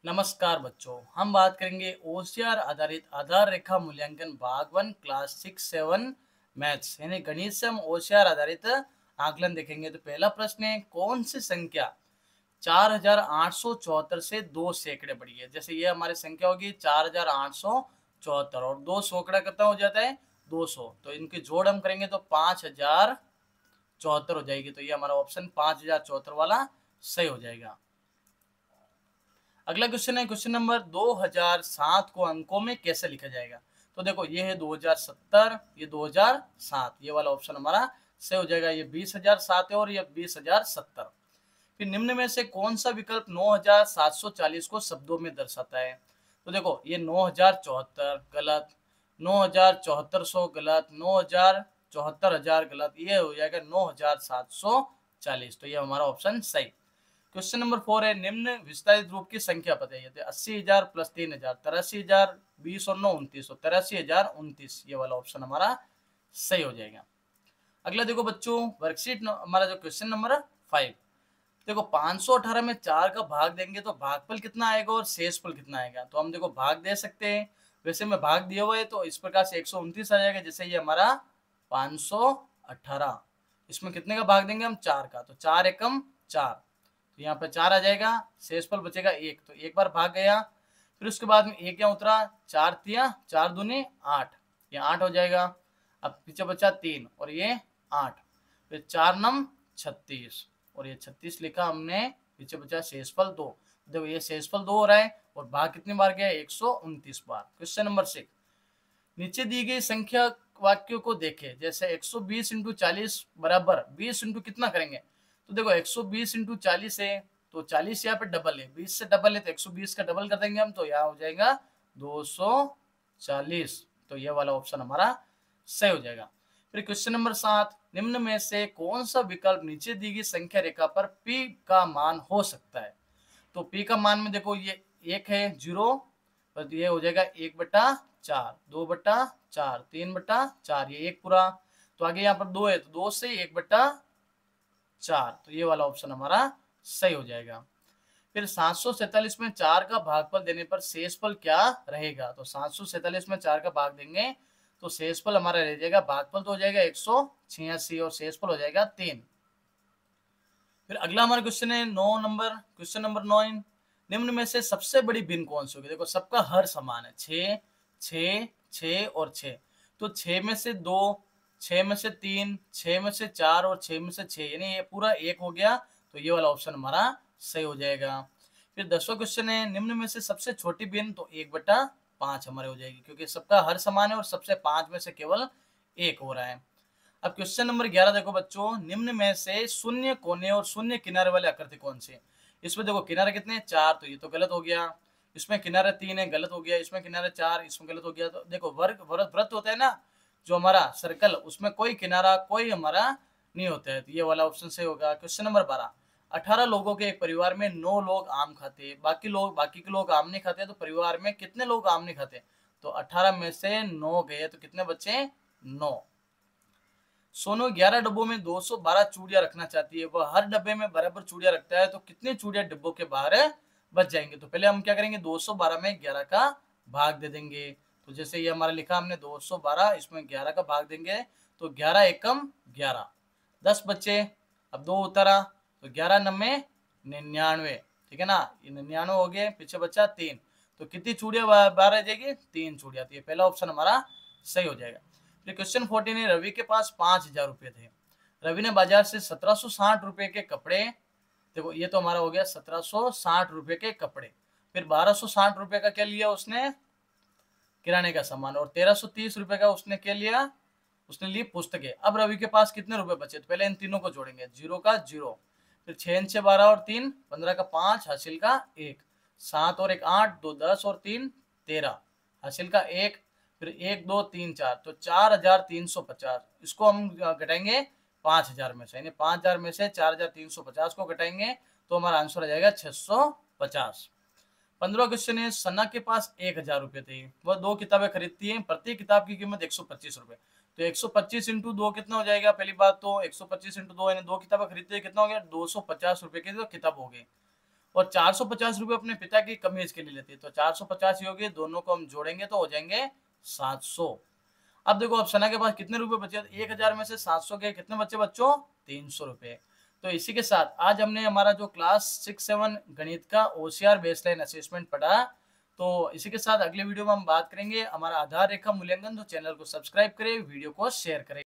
नमस्कार बच्चों, हम बात करेंगे ओसीआर आधारित आधार रेखा मूल्यांकन भाग 1 क्लास 6-7 मैथ्स यानी गणित से हम ओसीआर आधारित आकलन देखेंगे। तो पहला प्रश्न है, कौन सी संख्या 4874 से 2 सैकड़े बड़ी है। जैसे ये हमारी संख्या होगी 4874 और 2 सैकड़ा कितना हो जाता है 200, तो इनकी जोड़ हम करेंगे तो 5074 हो जाएगी। तो ये हमारा ऑप्शन 5074 वाला सही हो जाएगा। अगला क्वेश्चन है क्वेश्चन नंबर 2007 को अंकों में कैसे लिखा जाएगा। तो देखो ये है 2070, ये 2007, ये वाला ऑप्शन हमारा सही हो जाएगा। ये 20,007 है और ये 20,070। फिर निम्न में से कौन सा विकल्प 9,740 को शब्दों में दर्शाता है। तो देखो ये 9,074 गलत, 9,074 गलत, 9,074,000 गलत, ये हो जाएगा 9,740। तो ये हमारा ऑप्शन सही। क्वेश्चन नंबर 4 है, निम्न विस्तारित रूप की संख्या बताइए। 80,000 प्लस 3,000 83,000, 20 और 9 29, तो 83,029, ये वाला ऑप्शन हमारा सही हो जाएगा। अगला देखो बच्चों, वर्कशीट हमारा जो क्वेश्चन नंबर 5, देखो 518 में 4 का भाग देंगे तो भागफल कितना आएगा और शेषफल कितना आएगा। तो हम देखो भाग दे सकते हैं, वैसे में भाग दिया हुआ है तो इस प्रकार से 129 आ जाएगा। जैसे ये हमारा 518, इसमें कितने का भाग देंगे हम 4 का, तो 4 एकम 4, तो यहाँ पे 4 आ जाएगा। शेषफल बचेगा 1, तो एक बार भाग गया। फिर उसके बाद में 1 यहाँ उतरा, 4 तिया 4 दूनी 8, ये 8 हो जाएगा। अब पीछे बचा 3 और ये 8, फिर 4 नम 36 और ये 36 लिखा हमने, पीछे बचा शेषफल 2। देखो ये शेषफल 2 हो रहा है और भाग कितनी बार गया 129 बार। क्वेश्चन नंबर 6, नीचे दी गई संख्या वाक्यों को देखें। जैसे 120 इंटू 40 बराबर 20 इंटू कितना करेंगे। तो देखो 120 इंटू 40 है तो 40 यहाँ पे डबल है, 20 से डबल है तो 120 का डबल कर देंगे हम, तो यहाँ हो जाएगा 240। तो ये वाला ऑप्शन हमारा सही हो जाएगा। फिर क्वेश्चन नंबर 7, निम्न में से कौन सा विकल्प नीचे दी गई संख्या रेखा पर p का मान हो सकता है। तो p का मान में देखो ये 1 है 0, तो ये हो जाएगा 1/4, 2/4, 3/4, ये 1 पूरा, तो आगे यहाँ पर 2 है तो 2 से 1/4, तो ये वाला ऑप्शन हमारा सही हो जाएगा। फिर 747 में 4 का भागफल देने पर शेषफल क्या रहेगा। तो 747 में 4 का भाग देंगे तो शेषफल हमारा रह जाएगा, भागफल तो हो जाएगा 186 और शेषफल हो जाएगा 3। फिर अगला हमारा क्वेश्चन है 9 नंबर, क्वेश्चन नंबर 9, निम्न में से सबसे बड़ी भिन्न कौन सी होगी। देखो सबका हर समान है, 6 6 6 और 6, तो 6 में से 2, 6 में से 3, 6 में से 4 और 6 में से 6, यानी ये पूरा 1 हो गया। तो ये वाला ऑप्शन हमारा सही हो जाएगा। फिर 10वां क्वेश्चन है, निम्न में से सबसे छोटी भिन्न, तो 1/5 हमारे हो जाएगी क्योंकि सबका हर समान है और सबसे 5 में से केवल 1 हो रहा है। अब क्वेश्चन नंबर 11 देखो बच्चों, निम्न में से शून्य कोने और शून्य किनारे वाले आकृति कौन सी है। इसमें देखो किनारे कितने हैं 4, तो ये तो गलत हो गया। इसमें किनारे 3 है, गलत हो गया। इसमें किनारे 4, इसमें गलत हो गया। तो देखो वर्ग वृत्त होता है ना, जो हमारा सर्कल, उसमें कोई किनारा कोई हमारा नहीं होता है, तो ये वाला ऑप्शन सही होगा। क्वेश्चन नंबर 12, 18 लोगों के एक परिवार में 9 लोग आम खाते हैं, बाकी के लोग आम नहीं खाते, तो परिवार में कितने लोग आम नहीं खाते। तो 18 में से 9 गए तो कितने बचे 9। सोनू 11 डब्बों में 212 चूड़ियां रखना चाहती है, वह हर डब्बे में बराबर चूड़ियां रखता है, तो कितनी चूड़ियां डिब्बों के बाहर बच जाएंगे। तो पहले हम क्या करेंगे, 212 में 11 का भाग दे देंगे। तो जैसे ये हमारा लिखा हमने 212, इसमें 11 का भाग देंगे तो 11 एकम 11, 10 बच्चे। अब 2 उतरा तो 11 नम्मे 99, ठीक है ना, ये 99 हो गए, पीछे बचा 3, तो कितनी चूड़ियां बाहर रह जाएगी 3 चूड़ियां। तो ये पहला ऑप्शन हमारा सही हो जाएगा। फिर क्वेश्चन 14 है, रवि के पास 5,000 रुपए थे। रवि ने बाजार से 1760 रुपए के कपड़े, देखो ये तो हमारा हो गया 1760 रुपए के कपड़े। फिर 1260 रुपए का क्या लिया उसने, किराने का सामान, और 1330 रुपए का उसने क्या लिया, उसने ली पुस्तकें। अब रवि के पास कितने रुपए बचे, तो पहले इन तीनों को जोड़ेंगे, 0 का 0, फिर 6 6 12 और 3 15 का 5 हासिल का 1, 7 और 1 8, 2 10 और 3 13 हासिल का 1, फिर 1 2 3 4, तो 4,350। इसको हम घटाएंगे 5,000 में से, यानी 5,000 में से 4,350 को घटाएंगे तो हमारा आंसर आ जाएगा 650। 15 क्वेश्चन है, सना के पास 1,000 रुपए थे, वह 2 किताबें खरीदती है, प्रति किताब की कीमत 125 रुपए। तो 125 इंटू 2 कितना हो जाएगा, पहली बात तो 125 इंटू 2 यानी 2 किताबें खरीदती है, कितना हो गया 250 रुपए की तो किताब हो गई। और 450 रुपये अपने पिता की कमीज के लिए लेती है। तो 450 ही होगी, दोनों को हम जोड़ेंगे तो हो जाएंगे 700। अब देखो अब सना के पास कितने रुपए बचे, 1000 में से 700 के कितने बच्चे बच्चों, 300 रुपए। तो इसी के साथ आज हमने हमारा जो क्लास 6-7 गणित का ओसीआर बेसलाइन असेसमेंट पढ़ा। तो इसी के साथ अगले वीडियो में हम बात करेंगे हमारा आधार रेखा मूल्यांकन। तो चैनल को सब्सक्राइब करें, वीडियो को शेयर करें।